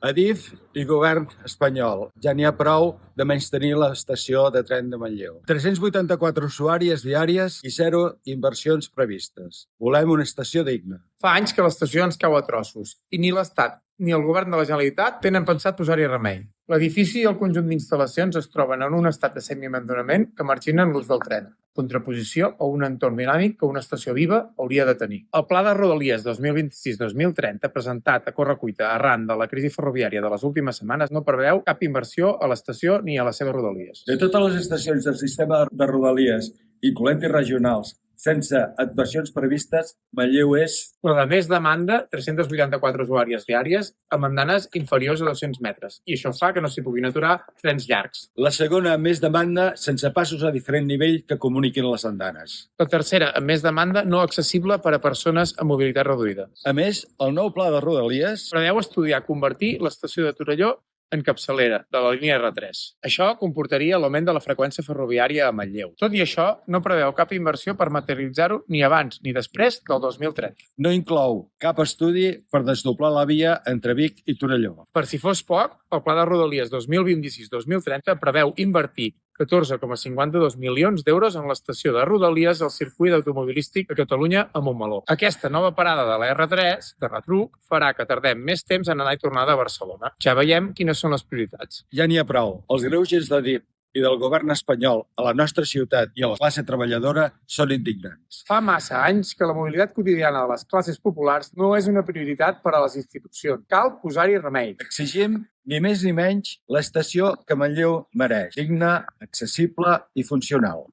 Adif i govern espanyol. Ja n'hi ha prou de menystenir l'estació de tren de Manlleu. 384 usuàries diàries i 0 inversions previstes. Volem una estació digna. Fa anys que l'estació ens cau a trossos i ni l'Estat ni el govern de la Generalitat tenen pensat posar-hi remei. L'edifici i el conjunt d'instal·lacions es troben en un estat de semiabandonament que marginen l'ús del tren, contraposició a un entorn dinàmic que una estació viva hauria de tenir. El Pla de Rodalies 2026-2030, presentat a correcuita arran de la crisi ferroviària de les últimes setmanes, no preveu cap inversió a l'estació ni a les seves rodalies. De totes les estacions del sistema de Rodalies, incloent-hi regionals, sense actuacions previstes, Manlleu és La de més demanda, 384 usuàries diàries, amb andanes inferiors a 200 metres, i això fa que no s'hi puguin aturar trens llargs. la segona amb més demanda, sense passos a diferent nivell que comuniquin les andanes. La tercera, amb més demanda, no accessible per a persones amb mobilitat reduïda. A més, el nou pla de Rodalies Preveu estudiar convertir l'estació de Torelló en capçalera de la línia R3. Això comportaria l'augment de la freqüència ferroviària a Manlleu. Tot i això, no preveu cap inversió per materialitzar-ho ni abans ni després del 2030. no inclou cap estudi per desdoblar la via entre Vic i Torelló. Per si fos poc, el Pla de Rodalies 2026-2030 preveu invertir 14,52 milions d'euros en l'estació de Rodalies al circuit automobilístic de Catalunya a Montmeló. Aquesta nova parada de la R3, de retruc, farà que tardem més temps en anar i tornar de Barcelona. Ja veiem quines són les prioritats. Ja n'hi ha prou. Els greuges de DIP i del govern espanyol a la nostra ciutat i a la classe treballadora són indignants. Fa massa anys que la mobilitat quotidiana de les classes populars no és una prioritat per a les institucions. Cal posar-hi remei. Exigim, ni més ni menys, l'estació que Manlleu mereix, digna, accessible i funcional.